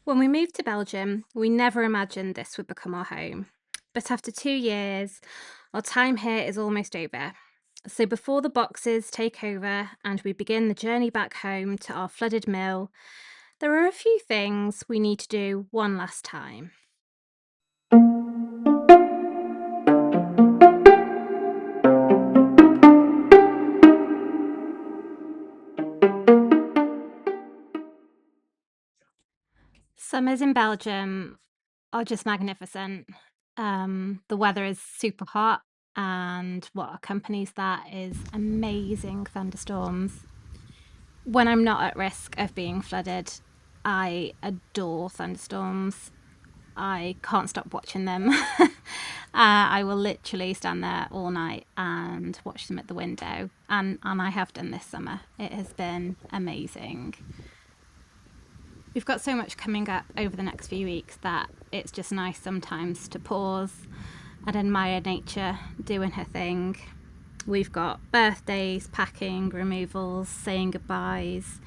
When we moved to Belgium, we never imagined this would become our home. But after 2 years, our time here is almost over. So before the boxes take over and we begin the journey back home to our flooded mill, there are a few things we need to do one last time. Summers in Belgium are just magnificent. The weather is super hot, and what accompanies that is amazing thunderstorms. When I'm not at risk of being flooded, I adore thunderstorms. I can't stop watching them. I will literally stand there all night and watch them at the window, and I have done this summer. It has been amazing. We've got so much coming up over the next few weeks that it's just nice sometimes to pause and admire nature doing her thing. We've got birthdays, packing, removals, saying goodbyes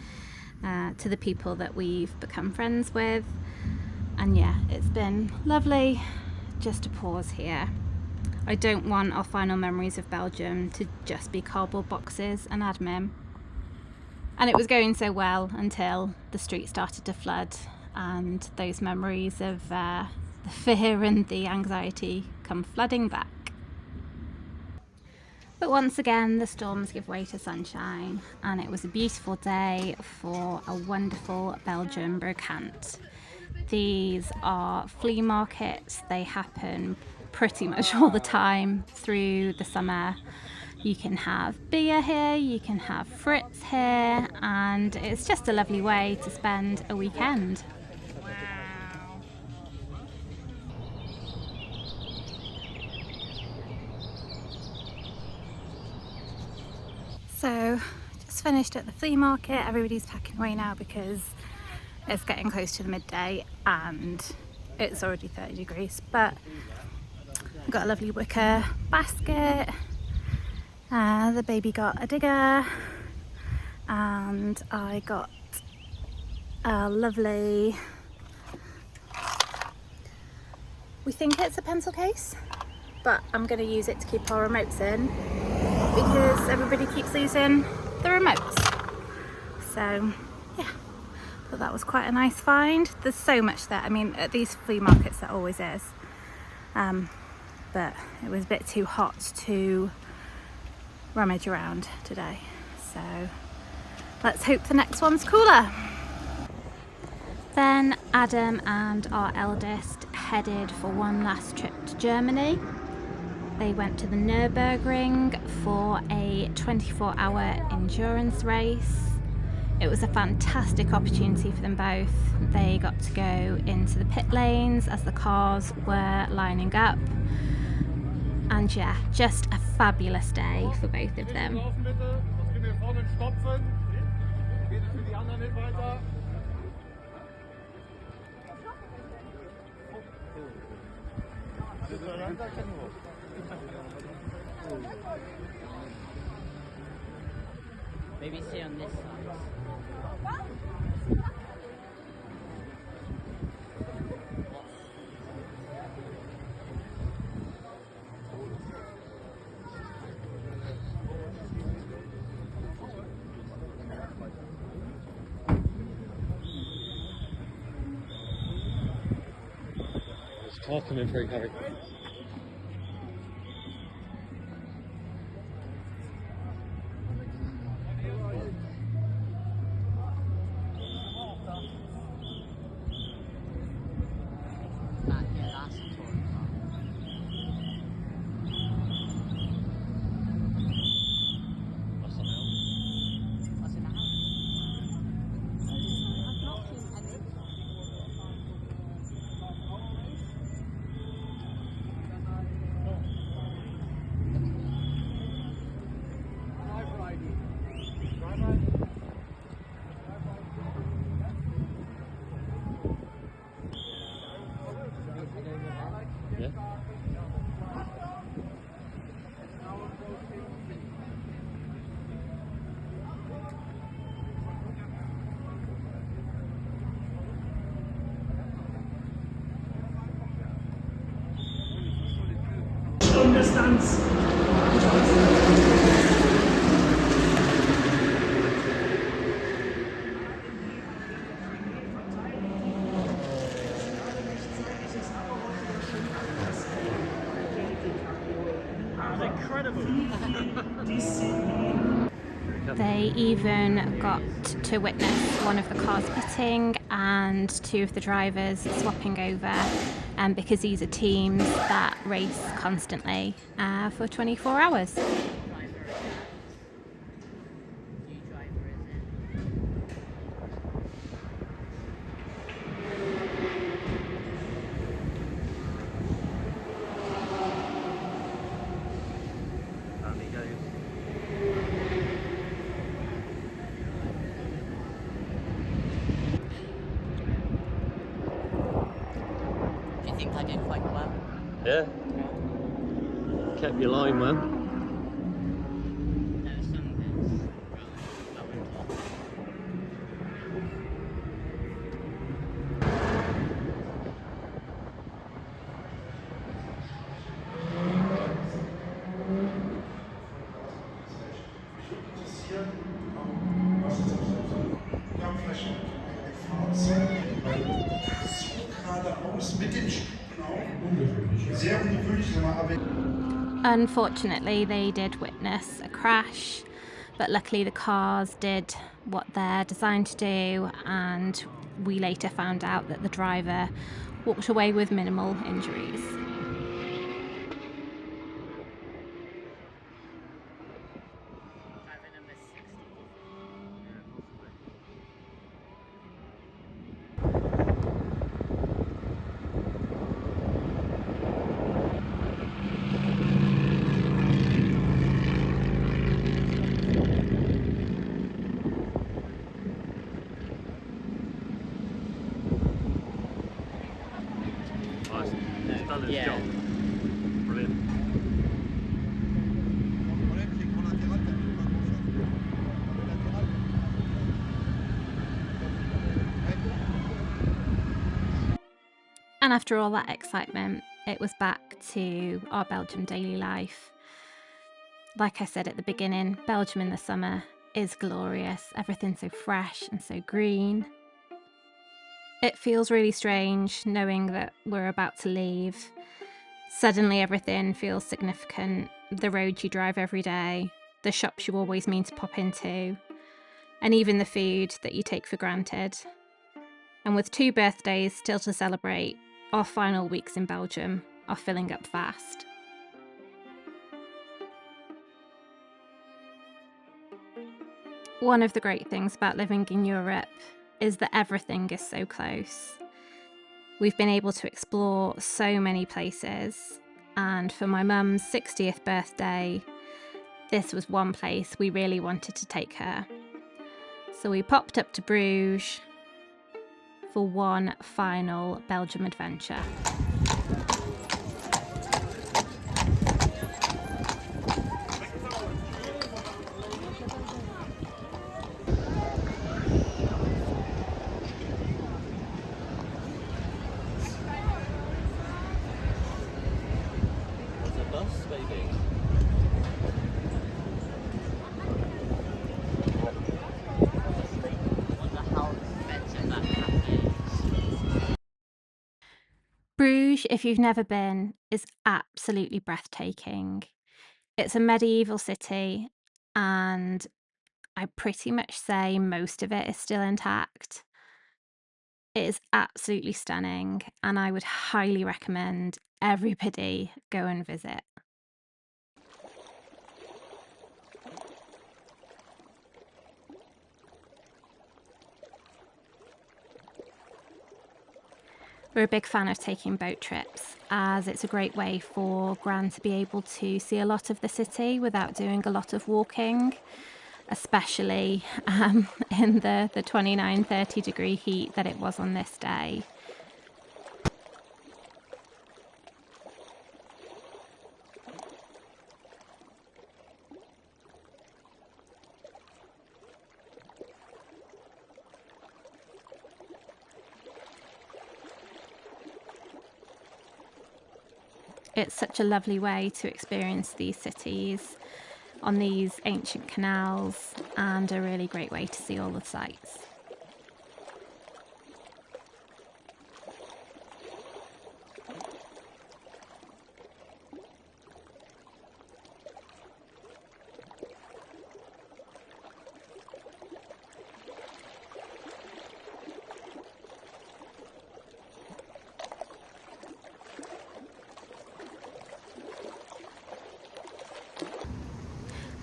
to the people that we've become friends with. And yeah, it's been lovely just to pause here. I don't want our final memories of Belgium to just be cardboard boxes and admin. And it was going so well until the street started to flood, and those memories of the fear and the anxiety come flooding back. But once again, the storms give way to sunshine, and it was a beautiful day for a wonderful Belgian brocante. These are flea markets. They happen pretty much all the time through the summer. You can have beer here, you can have Fritz here, and it's just a lovely way to spend a weekend. Wow. So, just finished at the flea market. Everybody's packing away now because it's getting close to the midday and it's already 30 degrees, but I've got a lovely wicker basket. The baby got a digger, and I got a lovely, we think it's a pencil case, but I'm going to use it to keep our remotes in because everybody keeps losing the remotes. So yeah, thought that was quite a nice find. There's so much there. I mean, at these flea markets there always is, but it was a bit too hot to rummage around today, so let's hope the next one's cooler. Then Adam and our eldest headed for one last trip to Germany. They went to the Nürburgring for a 24-hour endurance race. It was a fantastic opportunity for them both. They got to go into the pit lanes as the cars were lining up. And yeah, just a fabulous day for both of them. Maybe stay on this side. Cars coming through, Harry. They even got to witness one of the cars pitting and two of the drivers swapping over, because these are teams that race constantly for 24 hours. Do you think I did quite well? Yeah. Kept your line, man. There were some bits that went off. Unfortunately, they did witness a crash, but luckily the cars did what they're designed to do, and we later found out that the driver walked away with minimal injuries. Driving number 60. Nice. Done his Yeah. job. Brilliant. And after all that excitement, it was back to our Belgian daily life. Like I said at the beginning, Belgium in the summer is glorious. Everything's so fresh and so green. It feels really strange knowing that we're about to leave. Suddenly everything feels significant. The roads you drive every day, the shops you always mean to pop into, and even the food that you take for granted. And with 2 birthdays still to celebrate, our final weeks in Belgium are filling up fast. One of the great things about living in Europe is that everything is so close. We've been able to explore so many places, and for my mum's 60th birthday, this was one place we really wanted to take her. So we popped up to Bruges for one final Belgium adventure. There's a bus, maybe. Bruges, if you've never been, is absolutely breathtaking. It's a medieval city, and I'd pretty much say most of it is still intact. It is absolutely stunning, and I would highly recommend everybody go and visit. We're a big fan of taking boat trips, as it's a great way for Gran to be able to see a lot of the city without doing a lot of walking, especially in the 29-30 degree heat that it was on this day. It's such a lovely way to experience these cities on these ancient canals, and a really great way to see all the sights.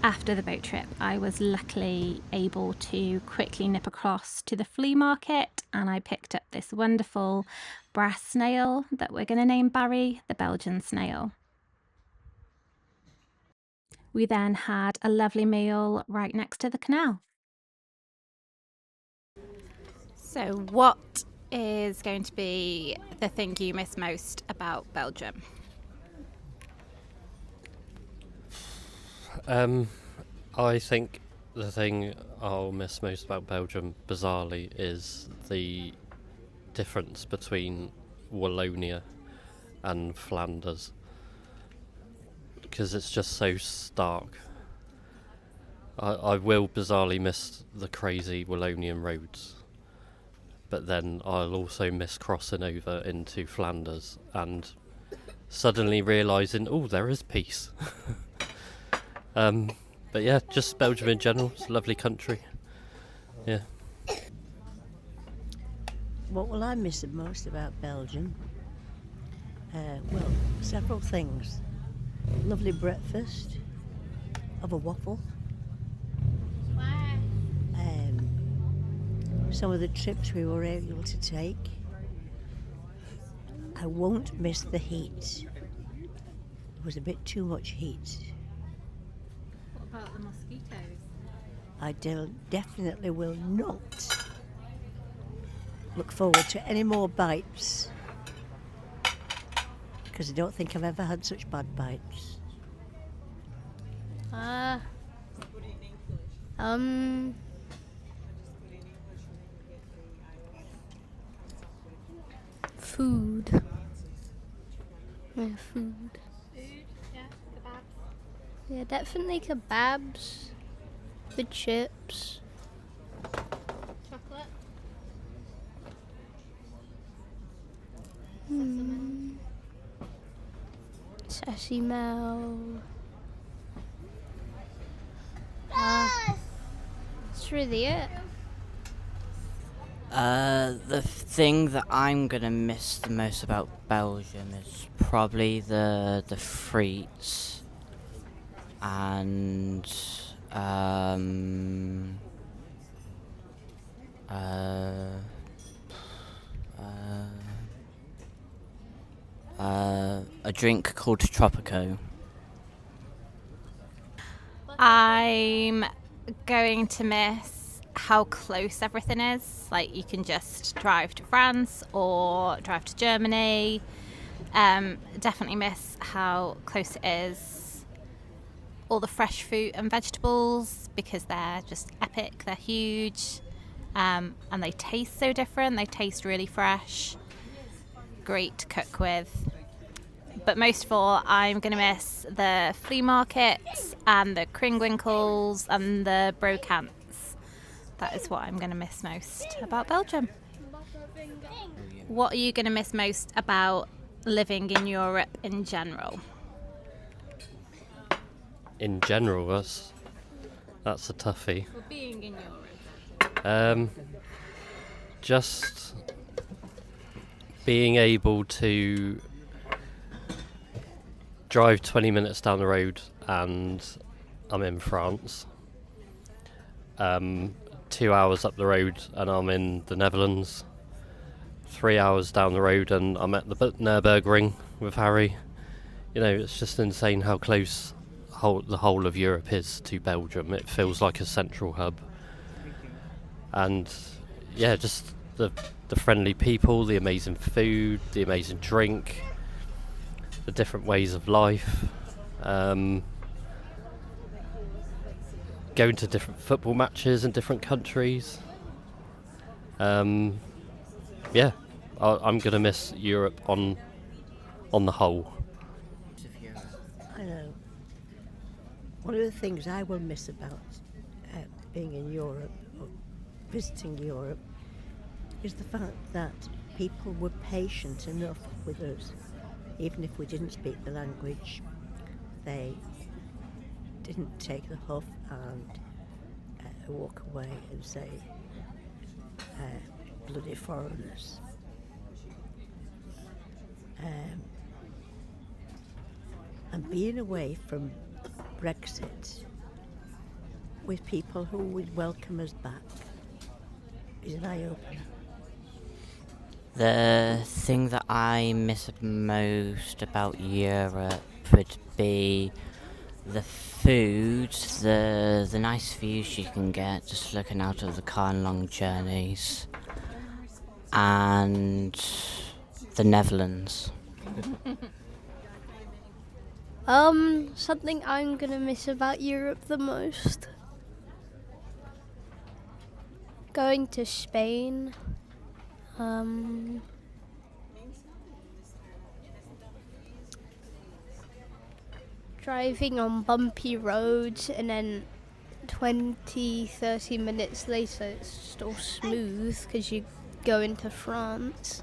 After the boat trip, I was luckily able to quickly nip across to the flea market, and I picked up this wonderful brass snail that we're going to name Barry, the Belgian snail. We then had a lovely meal right next to the canal. So what is going to be the thing you miss most about Belgium? I think the thing I'll miss most about Belgium, bizarrely, is the difference between Wallonia and Flanders, because it's just so stark. I will bizarrely miss the crazy Wallonian roads, but then I'll also miss crossing over into Flanders and suddenly realising, oh, there is peace. But yeah, just Belgium in general. It's a lovely country. Yeah. What will I miss the most about Belgium? Well, several things. Lovely breakfast of a waffle. Some of the trips we were able to take. I won't miss the heat. There was a bit too much heat. What about the mosquitoes? I definitely will not look forward to any more bites, because I don't think I've ever had such bad bites. Food. Yeah, food. Yeah, kebabs. Yeah, definitely kebabs. Good chips. Chocolate. Sassy Mel. That's really it. The thing that I'm gonna miss the most about Belgium is probably the frites and a drink called Tropico. I'm going to miss how close everything is. Like, you can just drive to France or drive to Germany. Definitely miss how close it is. All the fresh fruit and vegetables, because they're just epic. They're huge, and they taste so different. They taste really fresh. Great to cook with. But most of all, I'm going to miss the flea markets and the kringwinkels and the brokants. That is what I'm going to miss most about Belgium. What are you going to miss most about living in Europe in general? In general, that's a toughie. For being in Europe. Just being able to drive 20 minutes down the road and I'm in France. 2 hours up the road and I'm in the Netherlands. 3 hours down the road and I'm at the Nürburgring with Harry. You know, it's just insane how close the whole of Europe is to Belgium. It feels like a central hub. And yeah, just the friendly people, the amazing food, the amazing drink, the different ways of life, going to different football matches in different countries. Yeah, I'm going to miss Europe on the whole. One of the things I will miss about being in Europe or visiting Europe is the fact that people were patient enough with us. Even if we didn't speak the language, they didn't take the huff and walk away and say, bloody foreigners. And being away from Brexit with people who would welcome us back is an eye-opener. The thing that I miss most about Europe would be the food, the nice views you can get just looking out of the car on long journeys, and the Netherlands. Something I'm gonna miss about Europe the most. Going to Spain. Driving on bumpy roads and then 20-30 minutes later it's just all smooth because you go into France.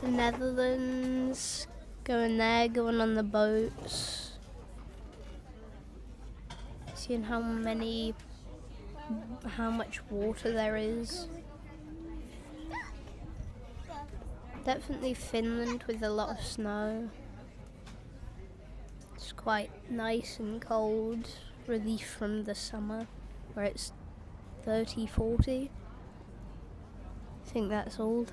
The Netherlands, going there, going on the boats, seeing how much water there is. Definitely Finland with a lot of snow. It's quite nice and cold, relief from the summer where it's 30, 40. I think that's old.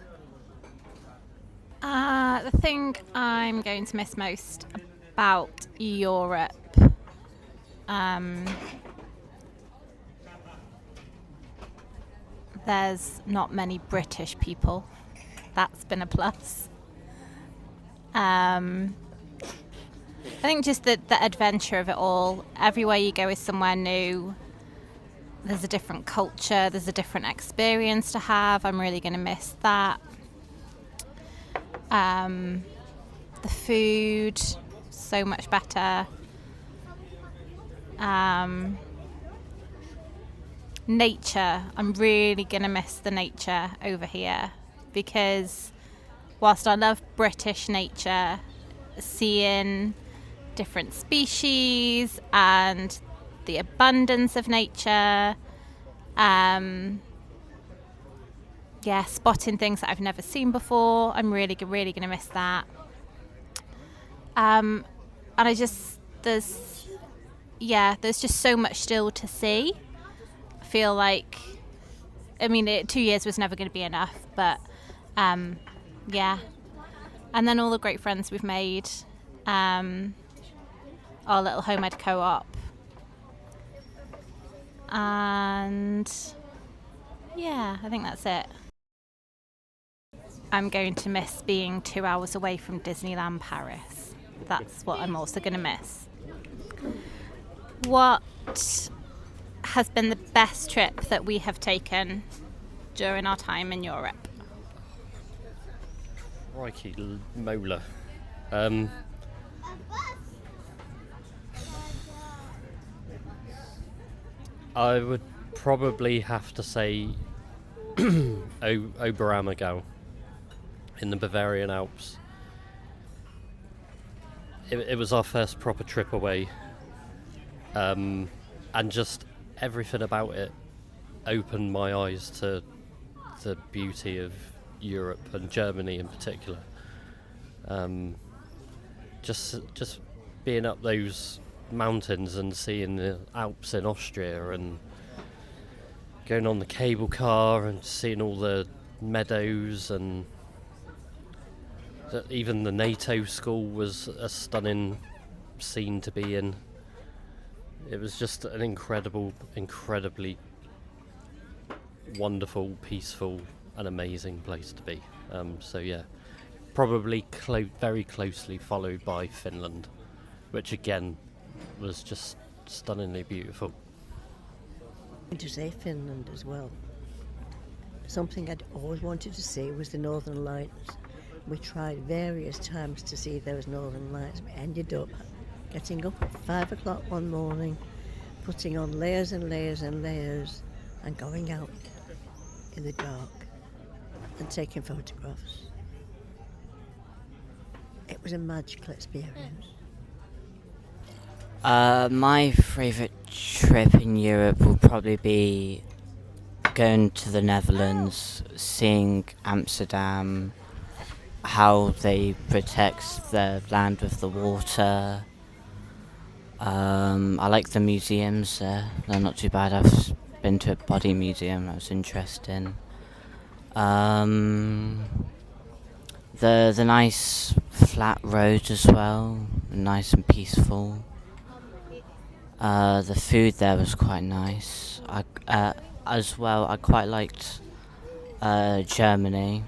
The thing I'm going to miss most about Europe, there's not many British people. That's been a plus. I think just the adventure of it all. Everywhere you go is somewhere new. There's a different culture. There's a different experience to have. I'm really going to miss that. The food, so much better. Nature, I'm really going to miss the nature over here because whilst I love British nature, seeing different species and the abundance of nature, spotting things that I've never seen before, I'm really going to miss that. And there's just so much still to see. I feel like, 2 years was never going to be enough, but and then all the great friends we've made, our little homemade co-op, and I think that's it. I'm going to miss being 2 hours away from Disneyland Paris. That's what I'm also going to miss. What has been the best trip that we have taken during our time in Europe? Crikey, molar. I would probably have to say Oberammergau in the Bavarian Alps. It was our first proper trip away, and just everything about it opened my eyes to the beauty of Europe and Germany in particular. Just being up those mountains and seeing the Alps in Austria and going on the cable car and seeing all the meadows, and even the NATO school was a stunning scene to be in. It was just an incredibly wonderful, peaceful and amazing place to be. Probably very closely followed by Finland, which again was just stunningly beautiful. To say Finland as well. Something I'd always wanted to see was the Northern Lights. We tried various times to see those Northern Lights. We ended up getting up at 5 o'clock one morning, putting on layers and layers and layers, and going out in the dark and taking photographs. It was a magical experience. My favourite trip in Europe will probably be going to the Netherlands, seeing Amsterdam, how they protect their land with the water. I like the museums there. They're not too bad. I've been to a body museum. That was interesting. The nice flat roads as well, nice and peaceful. The food there was quite nice. As well, I quite liked Germany.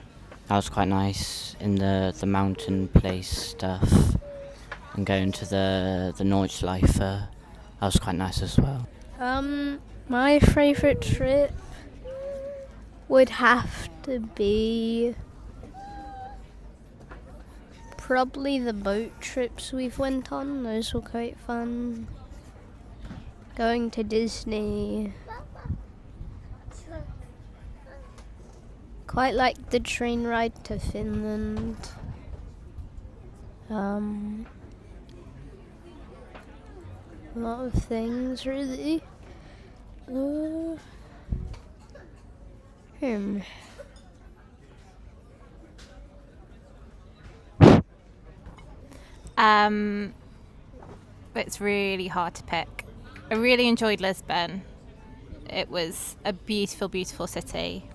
That was quite nice in the mountain place stuff, and going to the Nordschleife. That was quite nice as well. My favourite trip would have to be probably the boat trips we've went on. Those were quite fun. Going to Disney. Quite like the train ride to Finland. A lot of things, really. It's really hard to pick. I really enjoyed Lisbon. It was a beautiful, beautiful city.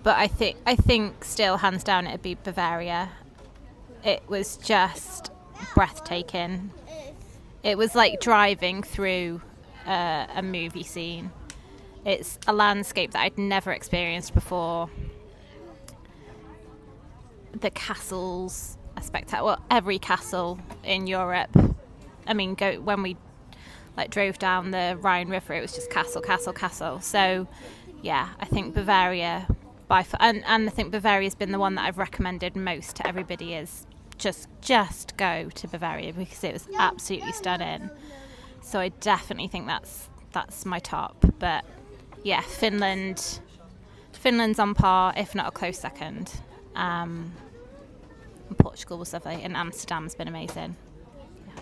But I think still, hands down, it'd be Bavaria. It was just breathtaking. It was like driving through a movie scene. It's a landscape that I'd never experienced before. The castles are spectacular. Well, every castle in Europe. I mean, when we drove down the Rhine River, it was just castle, castle, castle. So, yeah, I think Bavaria by far, and I think Bavaria's been the one that I've recommended most to everybody, is just go to Bavaria, because it was absolutely stunning. So I definitely think that's my top. But yeah, Finland's on par, if not a close second. And Portugal was lovely, and Amsterdam's been amazing. Yeah.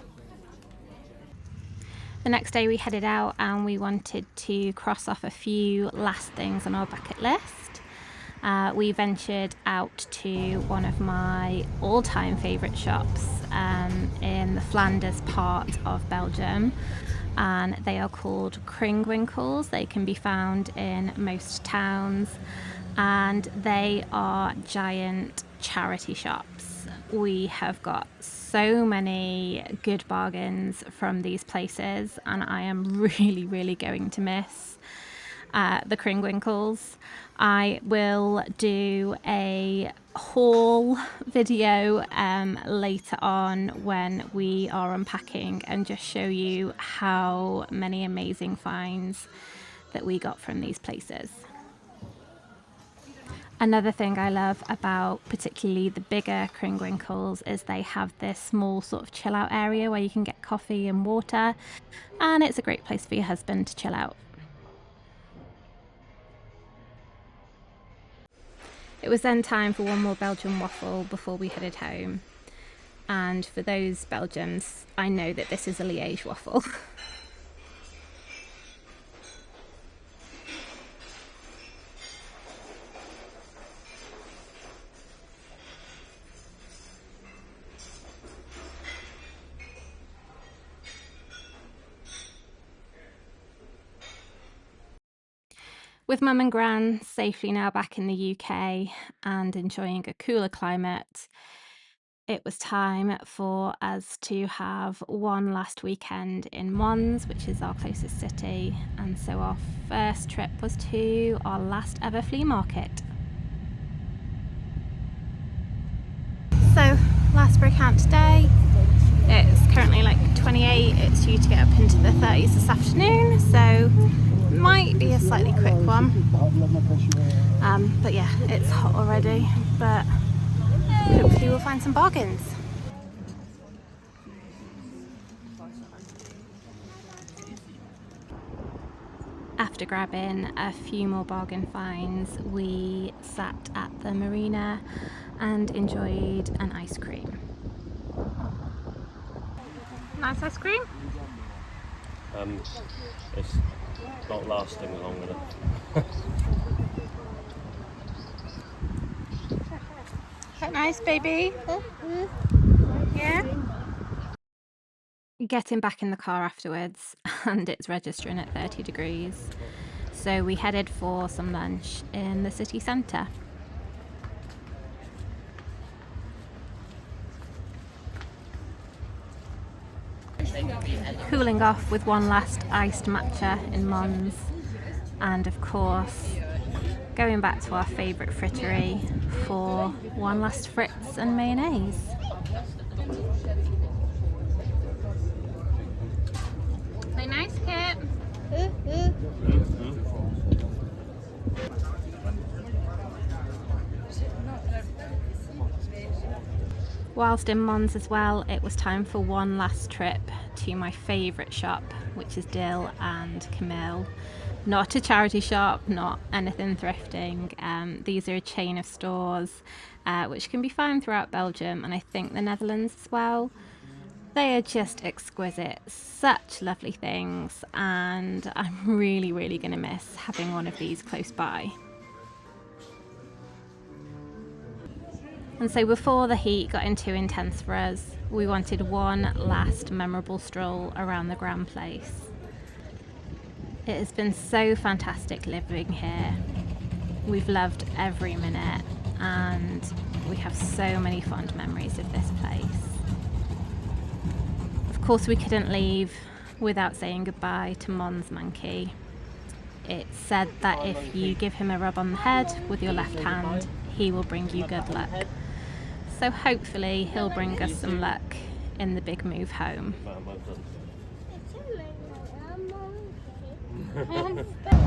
The next day we headed out and we wanted to cross off a few last things on our bucket list. We ventured out to one of my all-time favourite shops in the Flanders part of Belgium, and they are called Kringwinkels. They can be found in most towns, and they are giant charity shops. We have got so many good bargains from these places, and I am really, really going to miss the Kringwinkels. I will do a haul video later on when we are unpacking, and just show you how many amazing finds that we got from these places. Another thing I love about particularly the bigger Kringwinkels is they have this small sort of chill out area where you can get coffee and water, and it's a great place for your husband to chill out. It was then time for one more Belgian waffle before we headed home. And for those Belgians, I know that this is a Liège waffle. With Mum and Gran safely now back in the UK and enjoying a cooler climate, it was time for us to have one last weekend in Mons, which is our closest city. And so our first trip was to our last ever flea market. So, last break out today. It's currently like 20 28, it's due to get up into the 30s this afternoon, so might be a slightly quick one. But yeah, it's hot already, but hopefully we'll find some bargains. After grabbing a few more bargain finds, we sat at the marina and enjoyed an ice cream. Nice ice cream? It's not lasting long enough. Is that nice, baby? Yeah? Getting back in the car afterwards, and it's registering at 30 degrees. So we headed for some lunch in the city centre. Cooling off with one last iced matcha in Mons, and of course going back to our favourite frittery for one last fritz and mayonnaise. Say nice, Kit. Whilst in Mons as well, it was time for one last trip to my favourite shop, which is Dill and Camille. Not a charity shop, not anything thrifting. These are a chain of stores which can be found throughout Belgium and I think the Netherlands as well. They are just exquisite, such lovely things, and I'm really going to miss having one of these close by. And so before the heat got in too intense for us, we wanted one last memorable stroll around the Grand Place. It has been so fantastic living here. We've loved every minute and we have so many fond memories of this place. Of course we couldn't leave without saying goodbye to Mons Monkey. It's said that if you give him a rub on the head with your left hand, he will bring you good luck. So hopefully he'll bring us some luck in the big move home. Never noticed that.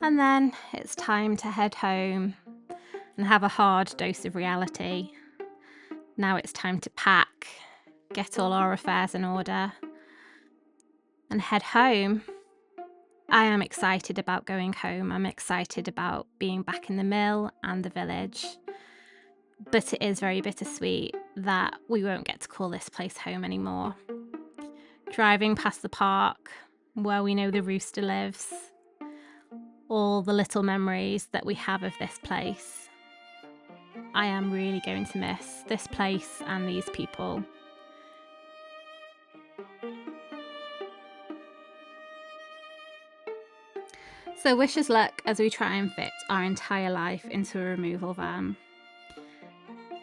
And then it's time to head home and have a hard dose of reality. Now it's time to pack, get all our affairs in order, and head home. I am excited about going home. I'm excited about being back in the mill and the village. But it is very bittersweet that we won't get to call this place home anymore. Driving past the park where we know the rooster lives, all the little memories that we have of this place. I am really going to miss this place and these people. So wish us luck as we try and fit our entire life into a removal van.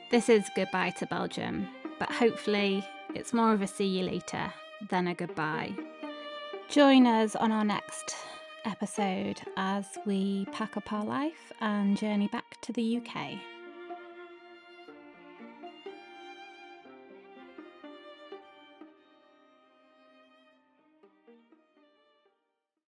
This is goodbye to Belgium, but hopefully it's more of a see you later than a goodbye. Join us on our next episode as we pack up our life and journey back to the UK.